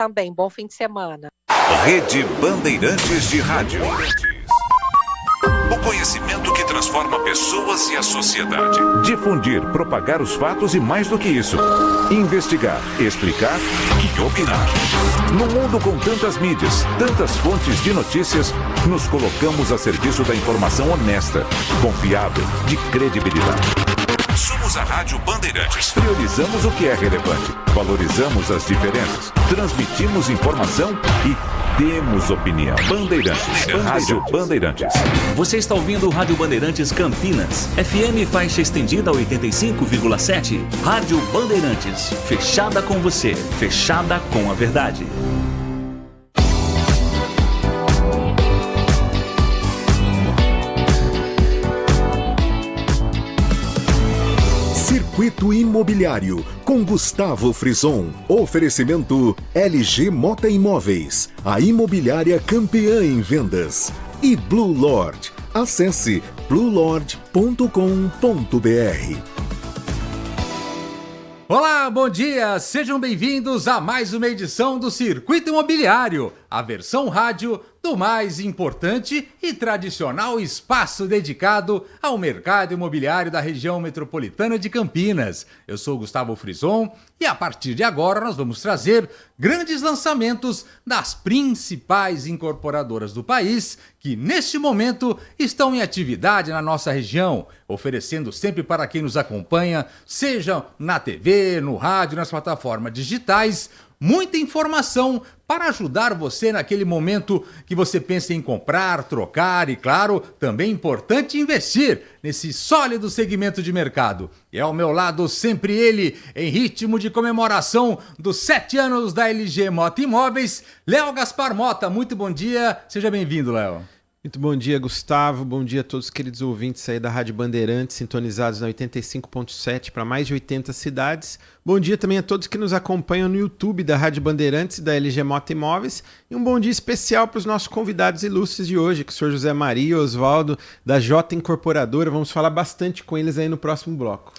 também. Bom fim de semana. Rede Bandeirantes de Rádio. O conhecimento que transforma pessoas e a sociedade. Difundir, propagar os fatos e mais do que isso. Investigar, explicar e opinar. No mundo com tantas mídias, tantas fontes de notícias, nos colocamos a serviço da informação honesta, confiável, de credibilidade. Somos a Rádio Bandeirantes. Priorizamos o que é relevante, valorizamos as diferenças, transmitimos informação e temos opinião. Bandeirantes, Rádio Bandeirantes. Você está ouvindo o Rádio Bandeirantes Campinas, FM faixa estendida 85,7. Rádio Bandeirantes, fechada com você, fechada com a verdade. Circuito Imobiliário, com Gustavo Frison. Oferecimento LG Mota Imóveis, a imobiliária campeã em vendas. E Blue Lord. Acesse bluelord.com.br. Olá, bom dia! Sejam bem-vindos a mais uma edição do Circuito Imobiliário, a versão rádio do mais importante e tradicional espaço dedicado ao mercado imobiliário da região metropolitana de Campinas. Eu sou Gustavo Frison e a partir de agora nós vamos trazer grandes lançamentos das principais incorporadoras do país que neste momento estão em atividade na nossa região, oferecendo sempre para quem nos acompanha, seja na TV, no rádio, nas plataformas digitais, muita informação para ajudar você naquele momento que você pensa em comprar, trocar e, claro, também é importante investir nesse sólido segmento de mercado. E ao meu lado sempre ele, em ritmo de comemoração dos 7 anos da LG Mota Imóveis, Léo Gaspar Mota. Muito bom dia, seja bem-vindo, Léo. Muito bom dia, Gustavo. Bom dia a todos os queridos ouvintes aí da Rádio Bandeirantes, sintonizados na 85.7 para mais de 80 cidades. Bom dia também a todos que nos acompanham no YouTube da Rádio Bandeirantes e da LG Mota Imóveis. E um bom dia especial para os nossos convidados ilustres de hoje, que o senhor José Maria e Oswaldo, da J Incorporadora. Vamos falar bastante com eles aí no próximo bloco.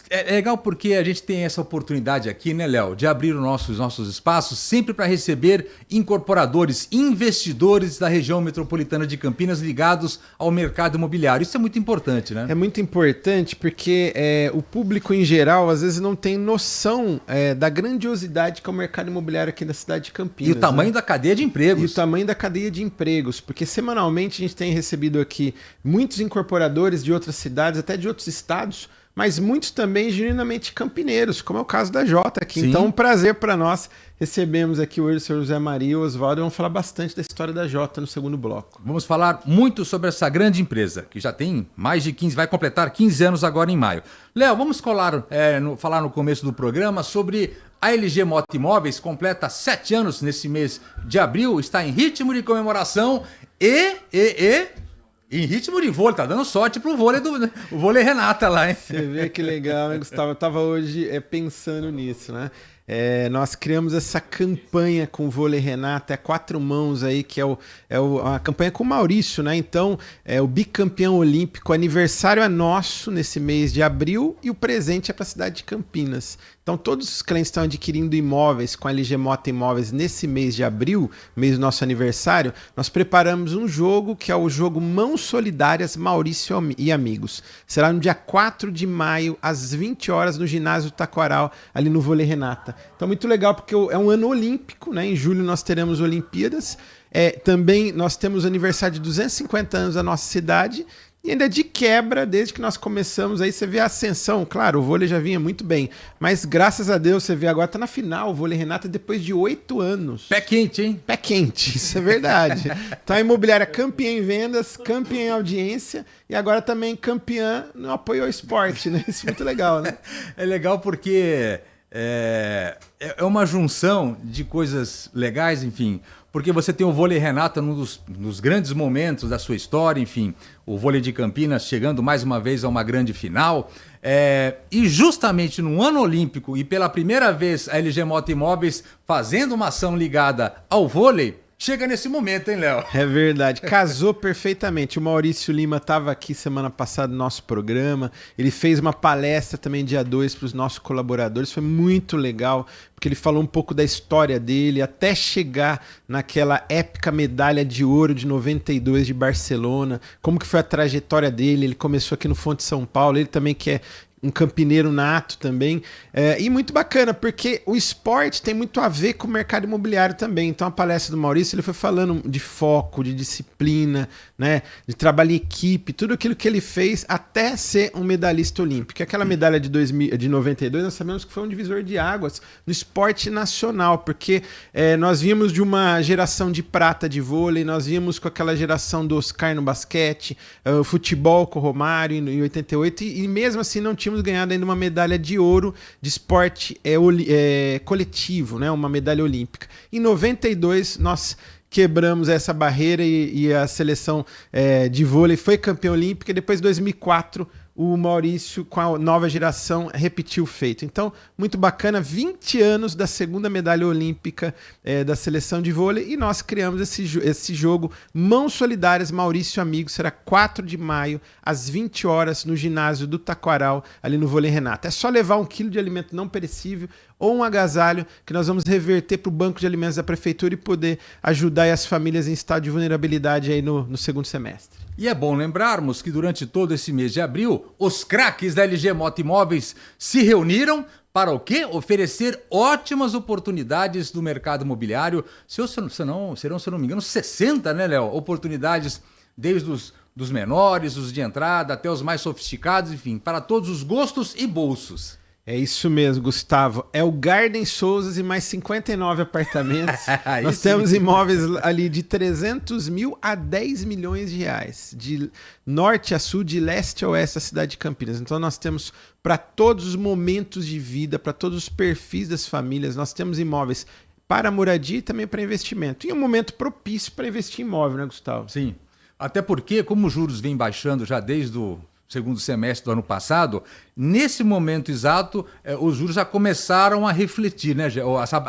É legal porque a gente tem essa oportunidade aqui, né, Léo, de abrir os nossos espaços sempre para receber incorporadores, investidores da região metropolitana de Campinas ligados ao mercado imobiliário. Isso é muito importante, né? É muito importante porque o público em geral às vezes não tem noção da grandiosidade que é o mercado imobiliário aqui na cidade de Campinas. E o tamanho da cadeia de empregos. E o tamanho da cadeia de empregos, porque semanalmente a gente tem recebido aqui muitos incorporadores de outras cidades, até de outros estados, mas muitos também genuinamente campineiros, como é o caso da Jota aqui. Sim. Então, um prazer para nós. Recebemos aqui hoje o senhor José Maria e o Oswaldo. Vamos falar bastante da história da Jota no segundo bloco. Vamos falar muito sobre essa grande empresa, que já tem mais de 15, vai completar 15 anos agora em maio. Léo, vamos falar no começo do programa sobre a LG Mota Imóveis, completa 7 anos nesse mês de abril, está em ritmo de comemoração em ritmo de vôlei, tá dando sorte pro vôlei o vôlei Renata lá, hein? Você vê que legal, hein, Gustavo? Eu tava hoje pensando nisso, né? Nós criamos essa campanha com o Vôlei Renata, 4 mãos aí, que a campanha com o Maurício, né? Então, o bicampeão olímpico, aniversário é nosso nesse mês de abril e o presente é para a cidade de Campinas. Então, todos os clientes estão adquirindo imóveis com a LG Mota Imóveis nesse mês de abril, mês do nosso aniversário, nós preparamos um jogo que é o jogo Mãos Solidárias Maurício e Amigos. Será no dia 4 de maio, às 20 horas, no ginásio Taquaral, ali no Vôlei Renata. Então, muito legal, porque é um ano olímpico, né? Em julho nós teremos Olimpíadas. Também nós temos o aniversário de 250 anos da nossa cidade. E ainda de quebra, desde que nós começamos, aí você vê a ascensão. Claro, o vôlei já vinha muito bem, mas graças a Deus, você vê agora, tá na final, o Vôlei Renata, depois de 8 anos. Pé quente, hein? Pé quente, isso é verdade. Então a imobiliária campeã em vendas, campeã em audiência e agora também campeã no apoio ao esporte, né? Isso é muito legal, né? É legal porque é uma junção de coisas legais, enfim, porque você tem o Vôlei Renata num dos grandes momentos da sua história, enfim, o vôlei de Campinas chegando mais uma vez a uma grande final, e justamente no ano olímpico e pela primeira vez a LG Mota Imóveis fazendo uma ação ligada ao vôlei, chega nesse momento, hein, Léo? É verdade, casou perfeitamente. O Maurício Lima estava aqui semana passada no nosso programa, ele fez uma palestra também dia 2 para os nossos colaboradores, foi muito legal, porque ele falou um pouco da história dele, até chegar naquela épica medalha de ouro de 92 de Barcelona, como que foi a trajetória dele. Ele começou aqui no Fonte São Paulo, ele também que é um campineiro nato também, e muito bacana, porque o esporte tem muito a ver com o mercado imobiliário também. Então a palestra do Maurício, ele foi falando de foco, de disciplina, né, de trabalho em equipe, tudo aquilo que ele fez até ser um medalhista olímpico. Aquela medalha de 92, nós sabemos que foi um divisor de águas no esporte nacional, porque nós vimos de uma geração de prata de vôlei, nós vimos com aquela geração do Oscar no basquete, o futebol com o Romário em 88, e mesmo assim não tínhamos ganhado ainda uma medalha de ouro de esporte coletivo, né? Uma medalha olímpica. Em 92, nós quebramos essa barreira e a seleção de vôlei foi campeã olímpica. Depois, em 2004, o Maurício, com a nova geração, repetiu o feito. Então, muito bacana, 20 anos da segunda medalha olímpica da seleção de vôlei, e nós criamos esse jogo Mãos Solidárias Maurício Amigo. Será 4 de maio, às 20 horas, no ginásio do Taquaral, ali no Vôlei Renata. É só levar 1 quilo de alimento não perecível ou um agasalho que nós vamos reverter para o Banco de Alimentos da Prefeitura e poder ajudar as famílias em estado de vulnerabilidade aí no segundo semestre. E é bom lembrarmos que durante todo esse mês de abril, os craques da LG Moto Imóveis se reuniram para o quê? Oferecer ótimas oportunidades do mercado imobiliário. Serão, se eu não me engano, 60, né, Léo? Oportunidades desde dos menores, os de entrada, até os mais sofisticados, enfim, para todos os gostos e bolsos. É isso mesmo, Gustavo. É o Garden Souzas e mais 59 apartamentos. Nós temos imóveis ali de 300 mil a 10 milhões de reais. De norte a sul, de leste a oeste da cidade de Campinas. Então nós temos para todos os momentos de vida, para todos os perfis das famílias. Nós temos imóveis para moradia e também para investimento. E um momento propício para investir em imóvel, né, Gustavo? Sim. Até porque, como os juros vêm baixando já desde o segundo semestre do ano passado, nesse momento exato, os juros já começaram a refletir, né?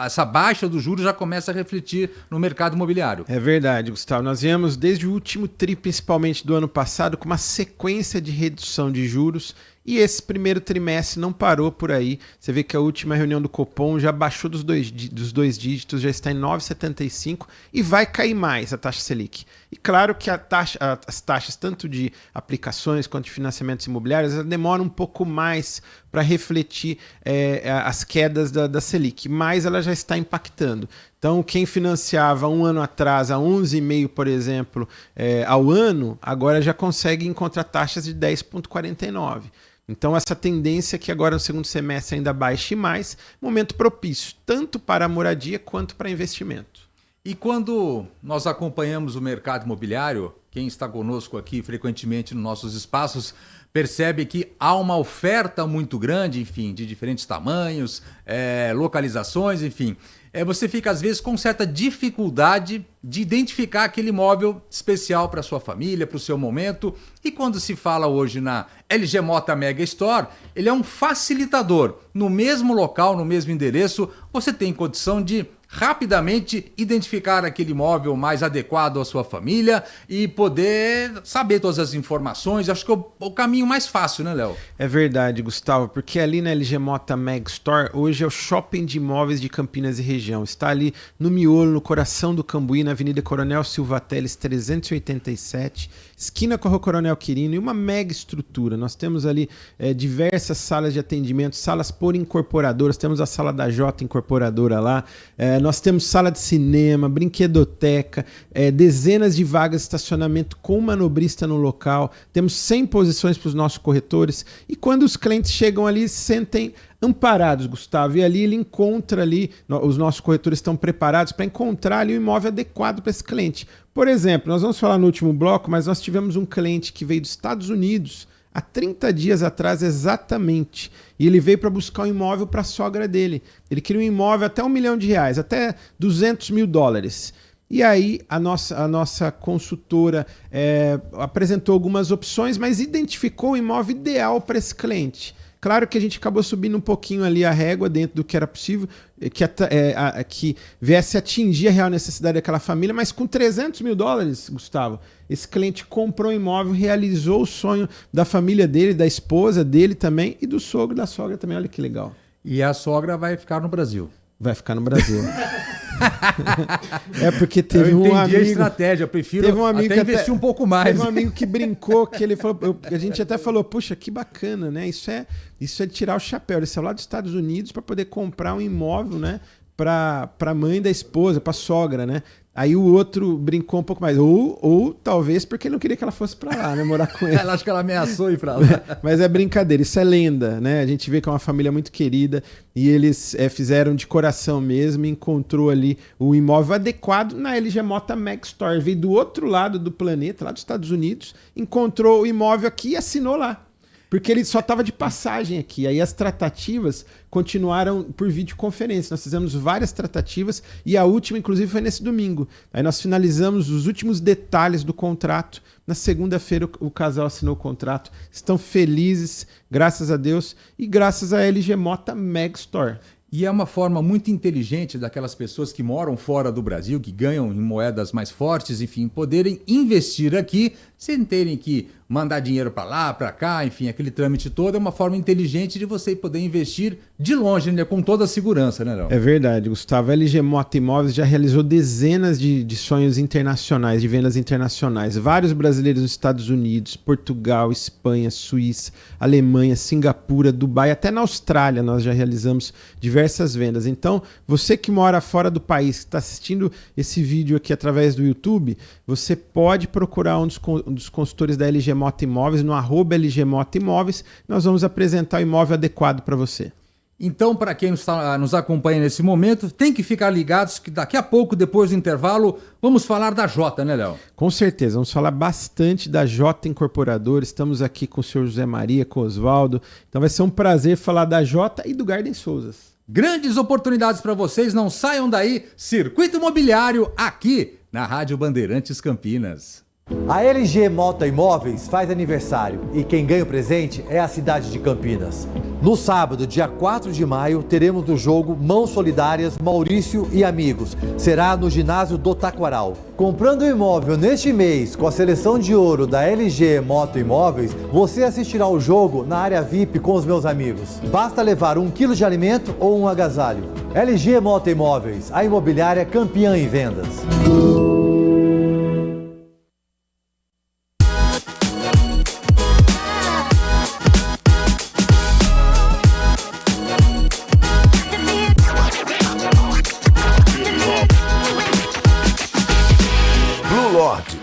Essa baixa dos juros já começa a refletir no mercado imobiliário. É verdade, Gustavo. Nós viemos desde o último tri, principalmente do ano passado, com uma sequência de redução de juros. E esse primeiro trimestre não parou por aí. Você vê que a última reunião do Copom já baixou dos dois dígitos, já está em 9,75 e vai cair mais a taxa Selic. E claro que as taxas tanto de aplicações quanto de financiamentos imobiliários demoram um pouco mais para refletir as quedas da Selic, mas ela já está impactando. Então, quem financiava um ano atrás a 11,5%, por exemplo, ao ano, agora já consegue encontrar taxas de 10,49%. Então, essa tendência que agora no segundo semestre ainda baixe mais, momento propício, tanto para a moradia quanto para investimento. E quando nós acompanhamos o mercado imobiliário, quem está conosco aqui frequentemente nos nossos espaços, percebe que há uma oferta muito grande, enfim, de diferentes tamanhos, localizações, enfim. Você fica, às vezes, com certa dificuldade de identificar aquele imóvel especial para sua família, para o seu momento. E quando se fala hoje na LG Mota Mega Store, ele é um facilitador. No mesmo local, no mesmo endereço, você tem condição de rapidamente identificar aquele imóvel mais adequado à sua família e poder saber todas as informações. Acho que é o caminho mais fácil, né, Léo? É verdade, Gustavo, porque ali na LG Mota Mega Store, hoje é o shopping de imóveis de Campinas e região. Está ali no miolo, no coração do Cambuí, na Avenida Coronel Silva Teles 387, esquina com a Rua Coronel Quirino, e uma mega estrutura. Nós temos ali diversas salas de atendimento, salas por incorporadoras, temos a sala da Jota incorporadora lá, nós temos sala de cinema, brinquedoteca, dezenas de vagas de estacionamento com manobrista no local, temos 100 posições para os nossos corretores, e quando os clientes chegam ali, se sentem amparados, Gustavo, e ali ele encontra ali, os nossos corretores estão preparados para encontrar ali o imóvel adequado para esse cliente. Por exemplo, nós vamos falar no último bloco, mas nós tivemos um cliente que veio dos Estados Unidos há 30 dias atrás exatamente, e ele veio para buscar um imóvel para a sogra dele. Ele queria um imóvel até R$1 milhão, até $200 mil. E aí a nossa consultora apresentou algumas opções, mas identificou o imóvel ideal para esse cliente. Claro que a gente acabou subindo um pouquinho ali a régua dentro do que era possível, que viesse atingir a real necessidade daquela família, mas com $300 mil, Gustavo, esse cliente comprou um imóvel, realizou o sonho da família dele, da esposa dele também e do sogro e da sogra também. Olha que legal. E a sogra vai ficar no Brasil. Vai ficar no Brasil. É porque teve um amigo... a estratégia, eu prefiro até investir um pouco mais. Teve um amigo que brincou, que ele falou... A gente até falou, puxa, que bacana, né? Isso é de tirar o chapéu. Ele saiu lá dos Estados Unidos para poder comprar um imóvel, né? Para a mãe da esposa, para a sogra, né? Aí o outro brincou um pouco mais. Ou talvez porque ele não queria que ela fosse para lá, né? Morar com ele. Ela acho que ela ameaçou ir para lá. Mas é brincadeira, isso é lenda, né? A gente vê que é uma família muito querida e eles fizeram de coração mesmo e encontrou ali o imóvel adequado na LG Mota Mag Store. Veio do outro lado do planeta, lá dos Estados Unidos, encontrou o imóvel aqui e assinou lá. Porque ele só estava de passagem aqui. Aí as tratativas continuaram por videoconferência. Nós fizemos várias tratativas e a última, inclusive, foi nesse domingo. Aí nós finalizamos os últimos detalhes do contrato. Na segunda-feira o casal assinou o contrato. Estão felizes, graças a Deus, e graças à LG Mota Mag Store. E é uma forma muito inteligente daquelas pessoas que moram fora do Brasil, que ganham em moedas mais fortes, enfim, poderem investir aqui sem terem que mandar dinheiro para lá, para cá, enfim, aquele trâmite todo. É uma forma inteligente de você poder investir de longe, né, com toda a segurança, né, Léo? É verdade, Gustavo. A LG Mota Imóveis já realizou dezenas de sonhos internacionais, de vendas internacionais. Vários brasileiros nos Estados Unidos, Portugal, Espanha, Suíça, Alemanha, Singapura, Dubai, até na Austrália nós já realizamos diversas vendas. Então, você que mora fora do país, que está assistindo esse vídeo aqui através do YouTube, você pode procurar um dos consultores da LG Mota Imóveis no @LG Mota Imóveis. Nós vamos apresentar o imóvel adequado para você. Então, para quem nos acompanha nesse momento, tem que ficar ligados que daqui a pouco, depois do intervalo, vamos falar da Jota, né, Léo? Com certeza, vamos falar bastante da Jota Incorporadora. Estamos aqui com o senhor José Maria, com o Oswaldo. Então vai ser um prazer falar da Jota e do Garden Souzas. Grandes oportunidades para vocês, não saiam daí. Circuito Imobiliário aqui na Rádio Bandeirantes Campinas. A LG Mota Imóveis faz aniversário e quem ganha o presente é a cidade de Campinas. No sábado, dia 4 de maio, teremos o jogo Mãos Solidárias Maurício e Amigos. Será no ginásio do Taquaral. Comprando um imóvel neste mês com a seleção de ouro da LG Mota Imóveis, você assistirá ao jogo na área VIP com os meus amigos. Basta levar 1 quilo de alimento ou um agasalho. LG Mota Imóveis, a imobiliária campeã em vendas.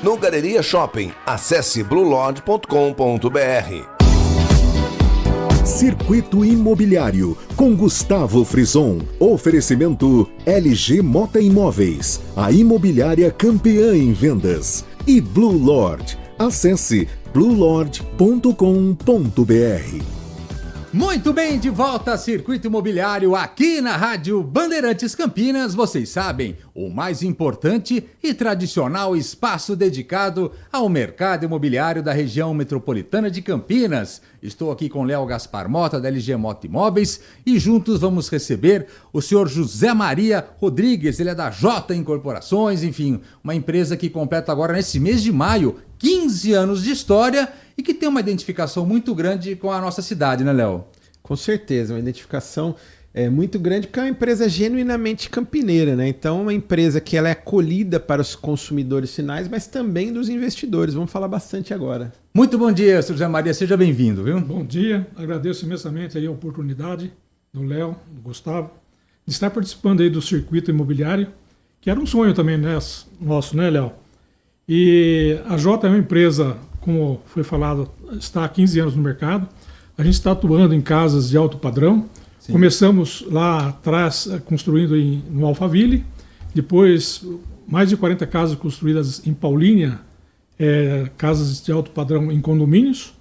No Galeria Shopping. Acesse bluelord.com.br. Circuito Imobiliário com Gustavo Frison. Oferecimento LG Mota Imóveis, a imobiliária campeã em vendas. E Blue Lord. Acesse bluelord.com.br. Muito bem, de volta a Circuito Imobiliário aqui na Rádio Bandeirantes Campinas. Vocês sabem, o mais importante e tradicional espaço dedicado ao mercado imobiliário da região metropolitana de Campinas. Estou aqui com Léo Gaspar Mota, da LG Mota Imóveis, e juntos vamos receber o senhor José Maria Rodrigues. Ele é da Jota Incorporações, enfim, uma empresa que completa agora nesse mês de maio 15 anos de história e que tem uma identificação muito grande com a nossa cidade, né, Léo? Com certeza, uma identificação muito grande, porque é uma empresa genuinamente campineira, né? Então, uma empresa que ela é acolhida para os consumidores finais, mas também dos investidores. Vamos falar bastante agora. Muito bom dia, senhor José Maria, seja bem-vindo, viu? Bom dia, agradeço imensamente aí a oportunidade do Léo, do Gustavo, de estar participando aí do circuito imobiliário, que era um sonho também nosso, né, Léo? E a Jota é uma empresa, como foi falado, está há 15 anos no mercado. A gente está atuando em casas de alto padrão. Sim. Começamos lá atrás construindo no Alphaville, depois mais de 40 casas construídas em Paulínia, casas de alto padrão em condomínios.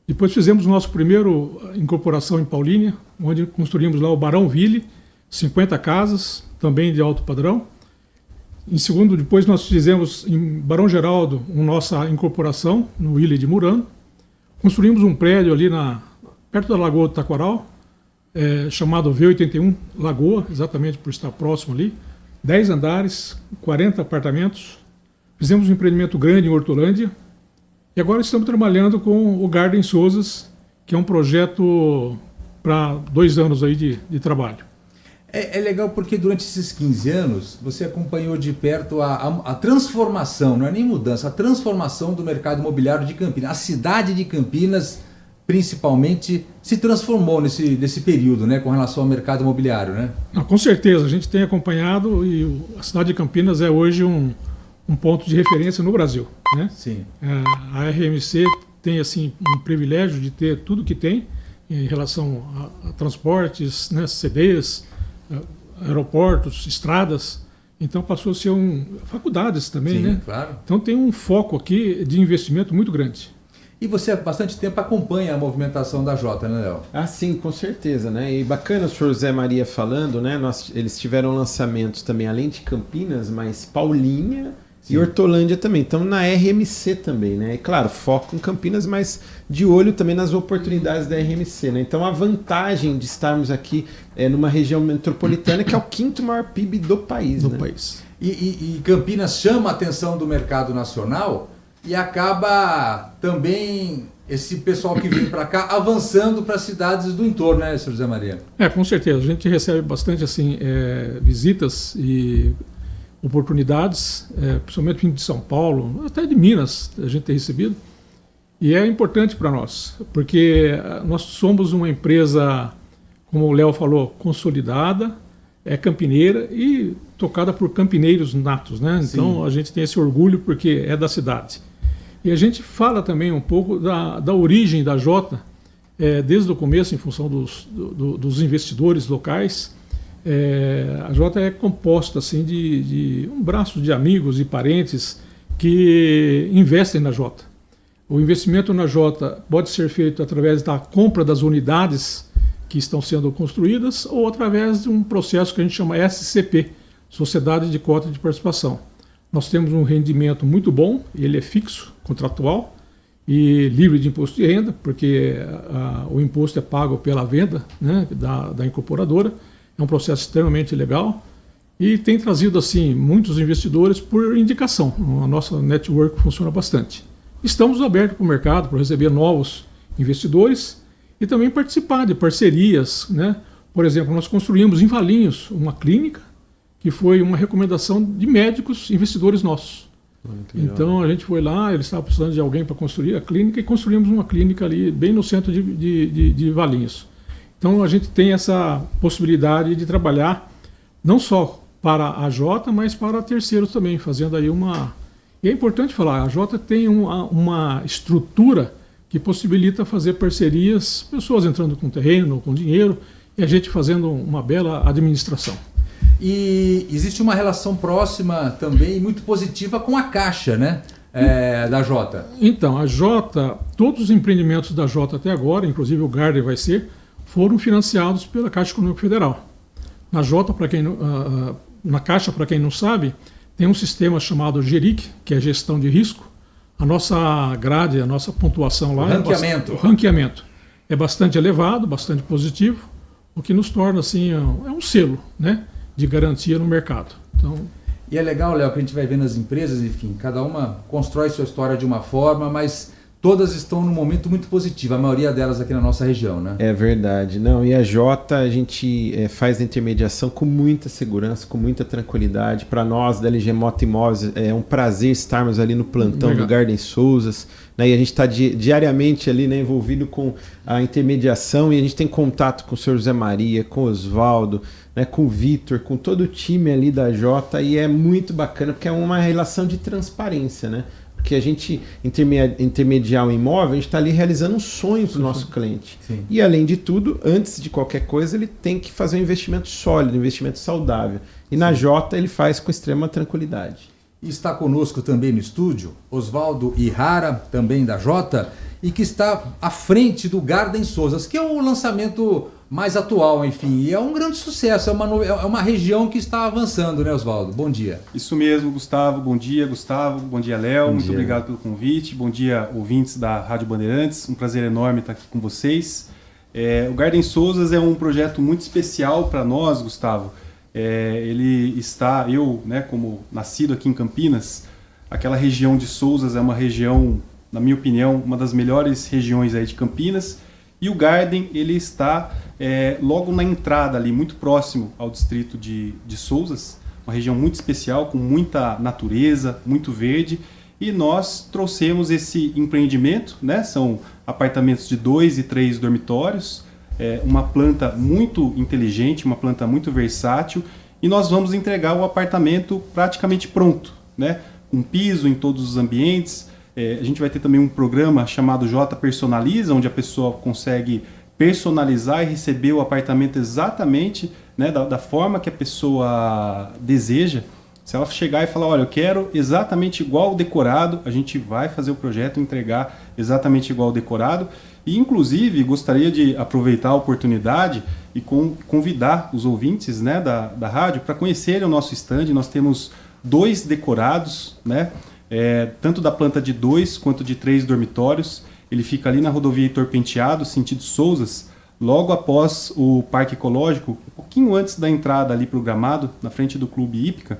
Depois fizemos nosso primeiro incorporação em Paulínia, onde construímos lá o Barãoville, 50 casas, também de alto padrão. Em segundo, depois nós fizemos em Barão Geraldo nossa incorporação, no Ilha de Murano. Construímos um prédio ali perto perto da Lagoa do Taquaral, chamado V81 Lagoa, exatamente por estar próximo ali. 10 andares, 40 apartamentos. Fizemos um empreendimento grande em Hortolândia. E agora estamos trabalhando com o Garden Souzas, que é um projeto para 2 anos aí de trabalho. É legal porque durante esses 15 anos você acompanhou de perto a transformação, não é nem mudança, a transformação do mercado imobiliário de Campinas. A cidade de Campinas, principalmente, se transformou nesse período, né, com relação ao mercado imobiliário, né? Não, com certeza, a gente tem acompanhado e a cidade de Campinas é hoje um ponto de referência no Brasil, né? Sim. A RMC tem assim um privilégio de ter tudo que tem em relação a transportes, né, CDs, aeroportos, estradas. Então passou a ser faculdades também, sim, né? Claro. Então tem um foco aqui de investimento muito grande. E você há bastante tempo acompanha a movimentação da Jota, né, Léo? Ah, sim, com certeza, né? E bacana o senhor Zé Maria falando, né? Eles tiveram lançamentos também, além de Campinas, mas Paulinha, sim, e Hortolândia também. Então na RMC também, né? E claro, foco em Campinas, mas de olho também nas oportunidades da RMC, né? Então a vantagem de estarmos aqui numa região metropolitana que é o 5º maior PIB do país, né? E Campinas chama a atenção do mercado nacional e acaba também esse pessoal que vem para cá avançando para as cidades do entorno, né, Sr. Zé Maria? Com certeza. A gente recebe bastante assim, visitas e oportunidades, principalmente vindo de São Paulo, até de Minas a gente tem recebido. E é importante para nós, porque nós somos uma empresa, como o Léo falou, consolidada, campineira e tocada por campineiros natos, né? Então a gente tem esse orgulho porque é da cidade. E a gente fala também um pouco da origem da Jota, desde o começo, em função dos investidores locais. A Jota é composta assim, de um braço de amigos e parentes que investem na Jota. O investimento na Jota pode ser feito através da compra das unidades que estão sendo construídas ou através de um processo que a gente chama SCP, Sociedade de Cota de Participação. Nós temos um rendimento muito bom, ele é fixo, contratual e livre de imposto de renda, porque o imposto é pago pela venda, né, da incorporadora. É um processo extremamente legal e tem trazido assim muitos investidores por indicação. A nossa network funciona bastante. Estamos abertos para o mercado para receber novos investidores e também participar de parcerias, né? Por exemplo, nós construímos em Valinhos uma clínica que foi uma recomendação de médicos investidores nossos. Então a gente foi lá, eles estavam precisando de alguém para construir a clínica e construímos uma clínica ali bem no centro de Valinhos. Então a gente tem essa possibilidade de trabalhar não só para a Jota, mas para terceiros também, fazendo aí uma... E é importante falar, a Jota tem uma estrutura que possibilita fazer parcerias, pessoas entrando com terreno, com dinheiro, e a gente fazendo uma bela administração. E existe uma relação próxima também, muito positiva, com a Caixa, né? Da Jota. Então, a Jota, todos os empreendimentos da Jota até agora, inclusive o Garden vai ser, foram financiados pela Caixa Econômica Federal. Na Jota, na Caixa, para quem não sabe, tem um sistema chamado GERIC, que é gestão de risco. A nossa grade, a nossa pontuação lá... O ranqueamento é bastante elevado, bastante positivo, o que nos torna assim, um selo, né, de garantia no mercado. Então... E é legal, Léo, que a gente vai ver nas empresas, enfim, cada uma constrói sua história de uma forma, mas todas estão num momento muito positivo, a maioria delas aqui na nossa região, né? É verdade. Não, e a Jota, a gente faz a intermediação com muita segurança, com muita tranquilidade. Para nós, da LG Mota Imóveis, é um prazer estarmos ali no plantão do Garden Souzas, né? E a gente está diariamente ali, né, envolvido com a intermediação e a gente tem contato com o senhor Zé Maria, com o Oswaldo, né, com o Vitor, com todo o time ali da Jota, e é muito bacana porque é uma relação de transparência, né? Porque a gente intermediar um imóvel, a gente está ali realizando um sonho para o nosso cliente. Sim. E além de tudo, antes de qualquer coisa, ele tem que fazer um investimento sólido, um investimento saudável. E na Jota ele faz com extrema tranquilidade. E está conosco também no estúdio Oswaldo Ihara, também da Jota, e que está à frente do Garden Souzas, que é o lançamento mais atual, enfim, e é um grande sucesso, é uma região que está avançando, né, Oswaldo? Bom dia. Isso mesmo, Gustavo. Bom dia, Gustavo. Bom dia, Léo. Muito obrigado pelo convite. Bom dia, ouvintes da Rádio Bandeirantes. Um prazer enorme estar aqui com vocês. O Garden Souzas é um projeto muito especial para nós, Gustavo. Eu, né, como nascido aqui em Campinas, aquela região de Souzas é uma região, na minha opinião, uma das melhores regiões aí de Campinas. E o Garden, ele está logo na entrada ali, muito próximo ao distrito de Souzas, uma região muito especial, com muita natureza, muito verde. E nós trouxemos esse empreendimento, né? São apartamentos de 2 e 3 dormitórios, uma planta muito inteligente, uma planta muito versátil, e nós vamos entregar o apartamento praticamente pronto, né? Com piso em todos os ambientes. A gente vai ter também um programa chamado J Personaliza, onde a pessoa consegue personalizar e receber o apartamento exatamente, né, da forma que a pessoa deseja. Se ela chegar e falar, olha, eu quero exatamente igual o decorado, a gente vai fazer o projeto e entregar exatamente igual o decorado. E, inclusive, gostaria de aproveitar a oportunidade e convidar os ouvintes, né, da rádio para conhecerem o nosso stand. Nós temos 2 decorados, né, tanto da planta de 2 quanto de 3 dormitórios. Ele fica ali na rodovia Heitor Penteado, sentido Souzas, logo após o Parque Ecológico, um pouquinho antes da entrada ali para o gramado, na frente do Clube Hípica.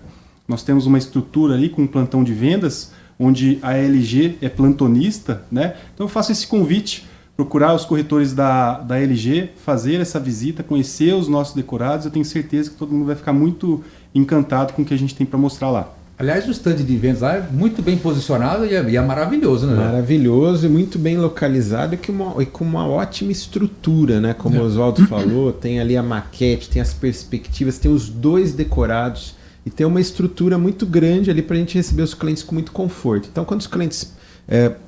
Nós temos uma estrutura ali com um plantão de vendas, onde a LG é plantonista, né? Então eu faço esse convite, procurar os corretores da LG, fazer essa visita, conhecer os nossos decorados. Eu tenho certeza que todo mundo vai ficar muito encantado com o que a gente tem para mostrar lá. Aliás, o stand de vendas lá é muito bem posicionado e é maravilhoso, né? Maravilhoso e muito bem localizado e com uma ótima estrutura, né? Como o Oswaldo falou, tem ali a maquete, tem as perspectivas, tem os 2 decorados e tem uma estrutura muito grande ali para a gente receber os clientes com muito conforto. Então, quando os clientes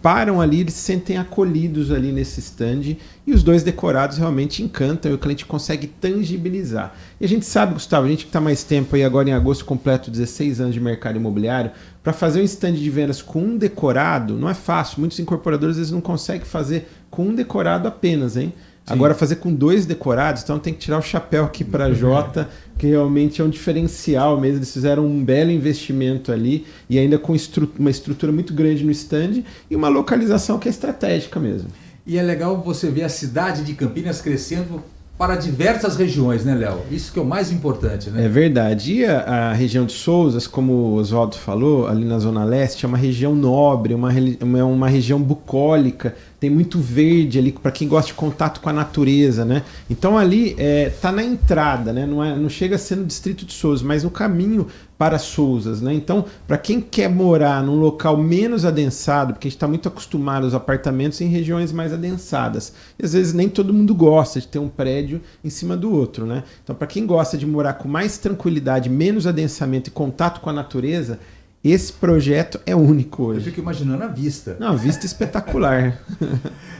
param ali, eles se sentem acolhidos ali nesse stand, e os 2 decorados realmente encantam e o cliente consegue tangibilizar. E a gente sabe, Gustavo, a gente que está mais tempo aí, agora em agosto completo 16 anos de mercado imobiliário, para fazer um stand de vendas com um decorado não é fácil. Muitos incorporadores às vezes não conseguem fazer com um decorado apenas, hein? Sim. Agora fazer com 2 decorados, então tem que tirar o chapéu aqui para a Jota, que realmente é um diferencial mesmo. Eles fizeram um belo investimento ali e ainda com uma estrutura muito grande no stand e uma localização que é estratégica mesmo. E é legal você ver a cidade de Campinas crescendo para diversas regiões, né, Léo? Isso que é o mais importante, né? É verdade. E a região de Souzas, como o Oswaldo falou, ali na Zona Leste, é uma região nobre, uma região bucólica, tem muito verde ali, para quem gosta de contato com a natureza, né? Então ali tá na entrada, né? Não chega a ser no distrito de Souzas, mas no caminho para Souzas, né? Então, para quem quer morar num local menos adensado, porque a gente está muito acostumado aos apartamentos em regiões mais adensadas, e às vezes nem todo mundo gosta de ter um prédio em cima do outro, né? Então, para quem gosta de morar com mais tranquilidade, menos adensamento e contato com a natureza, esse projeto é único hoje. Eu fico imaginando a vista. Não, a vista espetacular.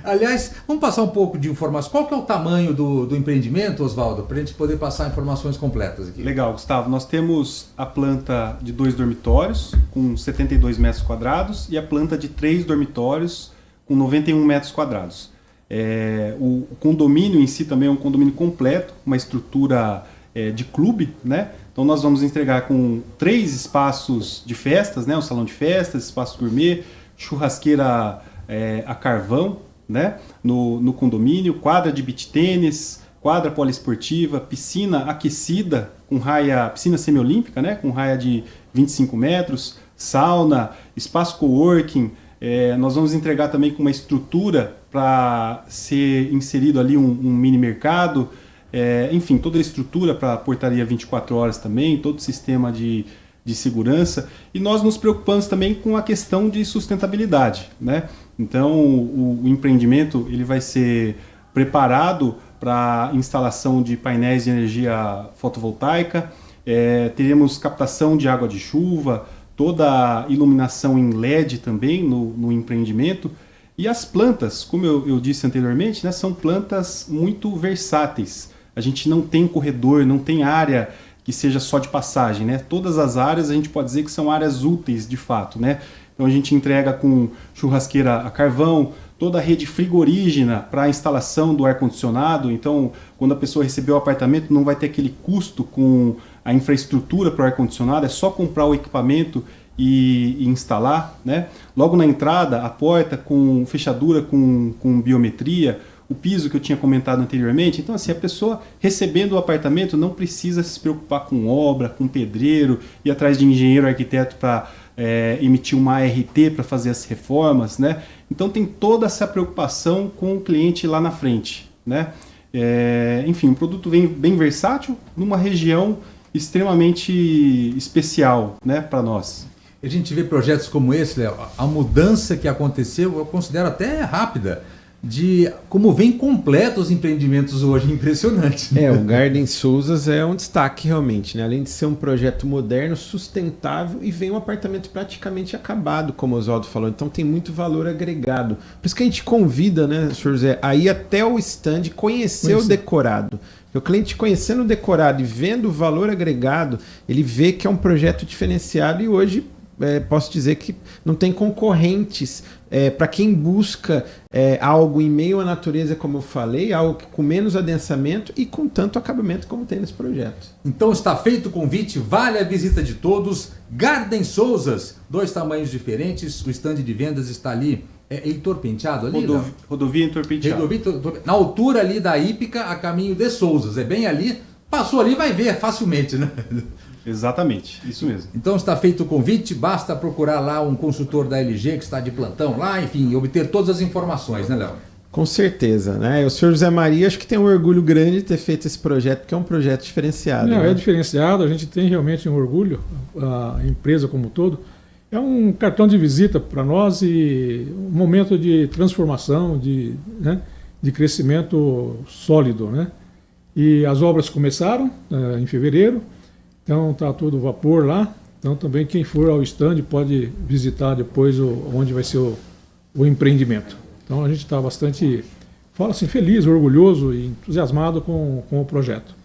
Aliás, vamos passar um pouco de informações. Qual que é o tamanho do empreendimento, Oswaldo, para a gente poder passar informações completas aqui? Legal, Gustavo. Nós temos a planta de 2 dormitórios, com 72 metros quadrados, e a planta de 3 dormitórios, com 91 metros quadrados. O condomínio em si também é um condomínio completo, uma estrutura de clube, né? Então nós vamos entregar com 3 espaços de festas, né? O salão de festas, espaço gourmet, churrasqueira a carvão, né? No condomínio, quadra de beach tênis, quadra poliesportiva, piscina aquecida, com raia, piscina semiolímpica, né? Com raia de 25 metros, sauna, espaço coworking. Nós vamos entregar também com uma estrutura para ser inserido ali um mini mercado. Enfim, toda a estrutura para portaria 24 horas também, todo o sistema de segurança, e nós nos preocupamos também com a questão de sustentabilidade, né? Então o empreendimento ele vai ser preparado para instalação de painéis de energia fotovoltaica, teremos captação de água de chuva, toda a iluminação em LED também no empreendimento. E as plantas, como eu disse anteriormente, né, são plantas muito versáteis. A gente não tem corredor, não tem área que seja só de passagem, né? Todas as áreas a gente pode dizer que são áreas úteis de fato, né? Então a gente entrega com churrasqueira a carvão, toda a rede frigorígena para a instalação do ar-condicionado. Então, quando a pessoa receber o apartamento, não vai ter aquele custo com a infraestrutura para o ar-condicionado, é só comprar o equipamento e instalar, né? Logo na entrada, a porta com fechadura com biometria, o piso que eu tinha comentado anteriormente. Então, assim, a pessoa recebendo o apartamento não precisa se preocupar com obra, com pedreiro, ir atrás de engenheiro, arquiteto para emitir uma ART para fazer as reformas, né? Então tem toda essa preocupação com o cliente lá na frente, né? Enfim, um produto bem versátil numa região extremamente especial, né, para nós. A gente vê projetos como esse, Léo, a mudança que aconteceu, eu considero até rápida, de como vem completo os empreendimentos hoje, impressionante. O Garden Souzas é um destaque realmente, né? Além de ser um projeto moderno, sustentável, e vem um apartamento praticamente acabado, como o Oswaldo falou, então tem muito valor agregado. Por isso que a gente convida, né, Sr. José, a ir até o stand, conhecer o decorado. O cliente conhecendo o decorado e vendo o valor agregado, ele vê que é um projeto diferenciado, e hoje posso dizer que não tem concorrentes para quem busca algo em meio à natureza, como eu falei, algo com menos adensamento e com tanto acabamento como tem nesse projeto. Então está feito o convite, vale a visita de todos. Garden Souzas, 2 tamanhos diferentes, o stand de vendas está ali. Heitor Penteado ali? Rodovia Heitor Penteado. Na altura ali da Hípica, a caminho de Souzas. É bem ali, passou ali, vai ver facilmente, né? Exatamente, isso mesmo. Então está feito o convite, basta procurar lá um consultor da LG que está de plantão lá, enfim, obter todas as informações, né, Léo? Com certeza, né? O senhor José Maria acho que tem um orgulho grande de ter feito esse projeto, porque é um projeto diferenciado. Não, né? É diferenciado, a gente tem realmente um orgulho, a empresa como um todo. É um cartão de visita para nós e um momento de transformação, de crescimento sólido, né? E as obras começaram em fevereiro. Então está todo vapor lá. Então também quem for ao stand pode visitar depois onde vai ser o empreendimento. Então a gente está bastante, feliz, orgulhoso e entusiasmado com o projeto.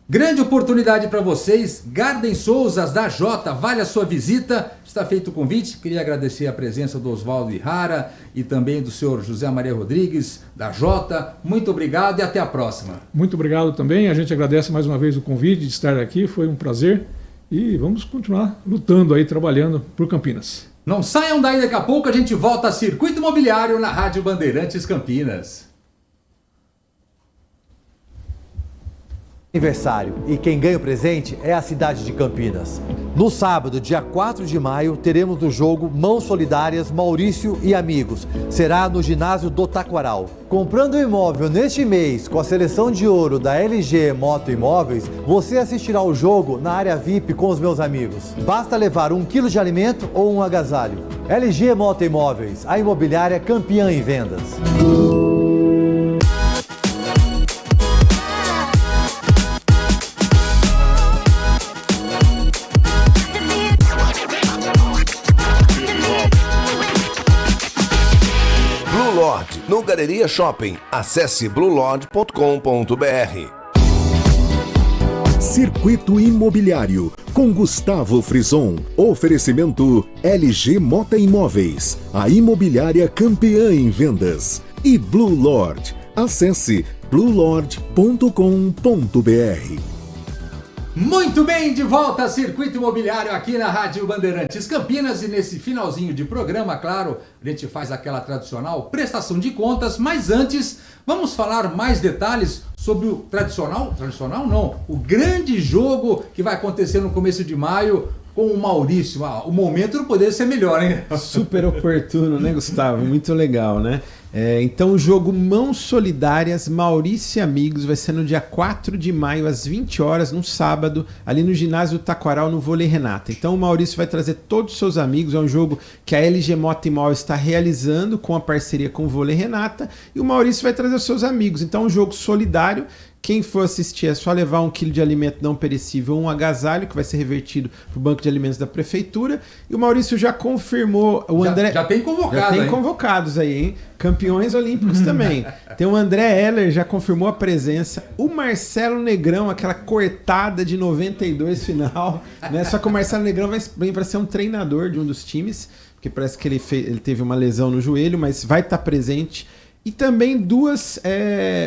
Grande oportunidade para vocês, Garden Souzas da Jota, vale a sua visita, está feito o convite. Queria agradecer a presença do Oswaldo Ihara e também do senhor José Maria Rodrigues da Jota. Muito obrigado e até a próxima. Muito obrigado também, a gente agradece mais uma vez o convite de estar aqui, foi um prazer e vamos continuar lutando aí, trabalhando por Campinas. Não saiam daí, daqui a pouco a gente volta a Circuito Imobiliário na Rádio Bandeirantes Campinas. Aniversário, e quem ganha o presente é a cidade de Campinas. No sábado, dia 4 de maio, teremos o jogo Mãos Solidárias Maurício e Amigos. Será no ginásio do Taquaral. Comprando um imóvel neste mês com a seleção de ouro da LG Moto Imóveis, você assistirá ao jogo na área VIP com os meus amigos. Basta levar 1 quilo de alimento ou um agasalho. LG Moto Imóveis, a imobiliária campeã em vendas. No Galeria Shopping. Acesse bluelord.com.br. Circuito Imobiliário com Gustavo Frison. Oferecimento LG Mota Imóveis, a imobiliária campeã em vendas. E Blue Lord. Acesse bluelord.com.br. Muito bem, de volta a Circuito Imobiliário aqui na Rádio Bandeirantes Campinas, e nesse finalzinho de programa, claro, a gente faz aquela tradicional prestação de contas, mas antes vamos falar mais detalhes sobre o tradicional não, o grande jogo que vai acontecer no começo de maio com o Maurício. O momento não poderia ser melhor, hein? Super oportuno, né, Gustavo? Muito legal, né? Então o jogo Mãos Solidárias, Maurício e Amigos, vai ser no dia 4 de maio, às 20 horas, no sábado, ali no ginásio Taquaral, no Vôlei Renata. Então o Maurício vai trazer todos os seus amigos, é um jogo que a LG Moto Imóveis está realizando com a parceria com o Vôlei Renata, e o Maurício vai trazer os seus amigos. Então é um jogo solidário. Quem for assistir é só levar 1 quilo de alimento não perecível, um agasalho que vai ser revertido para o banco de alimentos da prefeitura. E o Maurício já confirmou, o André... Já tem convocado, já tem convocados aí, hein? Campeões olímpicos também. Tem o André Heller, já confirmou a presença. O Marcelo Negrão, aquela cortada de 92 final, né? Só que o Marcelo Negrão vem para ser um treinador de um dos times, porque parece que ele teve uma lesão no joelho, mas vai estar presente. E também 2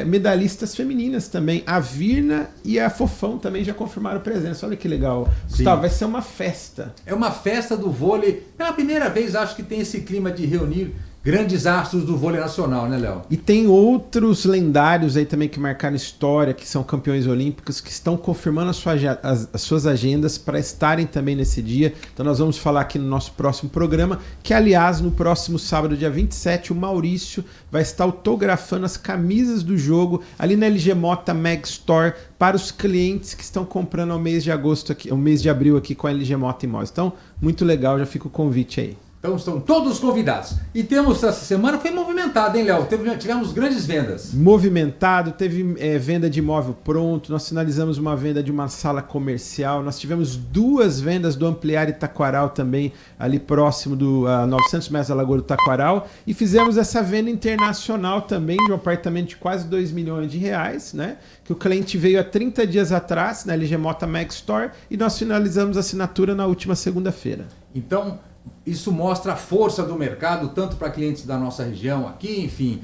medalhistas femininas também, a Virna e a Fofão também já confirmaram presença. Olha que legal. Gustavo, vai ser uma festa. É uma festa do vôlei. Pela primeira vez acho que tem esse clima de reunir grandes astros do vôlei nacional, né, Léo? E tem outros lendários aí também que marcaram história, que são campeões olímpicos, que estão confirmando as suas agendas para estarem também nesse dia. Então nós vamos falar aqui no nosso próximo programa, que aliás, no próximo sábado, dia 27, o Maurício vai estar autografando as camisas do jogo ali na LG Mota Mag Store para os clientes que estão comprando ao mês de agosto aqui, ao mês de abril aqui com a LG Mota Imóveis. Então, muito legal, já fica o convite aí. Então estão todos convidados. E temos essa semana, foi movimentada, hein, Léo? Tivemos grandes vendas. Movimentado, teve venda de imóvel pronto, nós finalizamos uma venda de uma sala comercial, nós tivemos 2 vendas do Ampliar Itaquaral também, ali próximo do 900 metros da Lagoa do Taquaral, e fizemos essa venda internacional também de um apartamento de quase 2 milhões de reais, né? Que o cliente veio há 30 dias atrás na LG Mota Mag Store e nós finalizamos a assinatura na última segunda-feira. Então, isso mostra a força do mercado, tanto para clientes da nossa região aqui, enfim,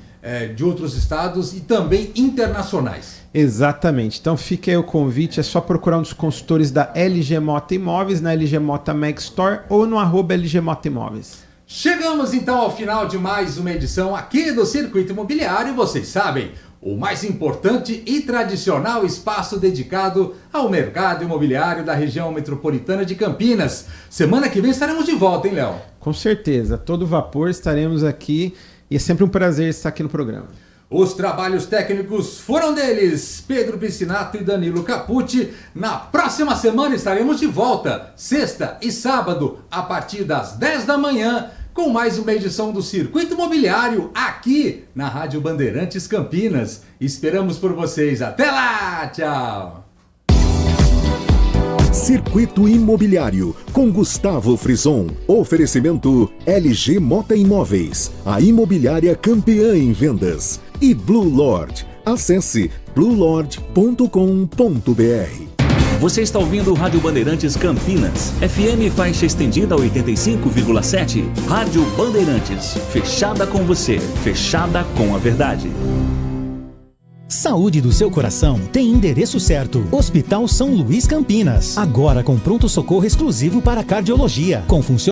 de outros estados e também internacionais. Exatamente. Então fica aí o convite, é só procurar um dos consultores da LG Mota Imóveis, na LG Mota Mag Store ou no @LG Mota Imóveis. Chegamos então ao final de mais uma edição aqui do Circuito Imobiliário, vocês sabem, o mais importante e tradicional espaço dedicado ao mercado imobiliário da região metropolitana de Campinas. Semana que vem estaremos de volta, hein, Léo? Com certeza, todo vapor estaremos aqui e é sempre um prazer estar aqui no programa. Os trabalhos técnicos foram deles, Pedro Piscinato e Danilo Capucci. Na próxima semana estaremos de volta, sexta e sábado, a partir das 10 da manhã, com mais uma edição do Circuito Imobiliário aqui na Rádio Bandeirantes Campinas. Esperamos por vocês. Até lá! Tchau! Circuito Imobiliário com Gustavo Frison. Oferecimento LG Mota Imóveis, a imobiliária campeã em vendas. E Blue Lord. Acesse bluelord.com.br. Você está ouvindo o Rádio Bandeirantes Campinas, FM faixa estendida 85,7. Rádio Bandeirantes, fechada com você, fechada com a verdade. Saúde do seu coração tem endereço certo. Hospital São Luís Campinas. Agora com pronto-socorro exclusivo para cardiologia. Com funcionários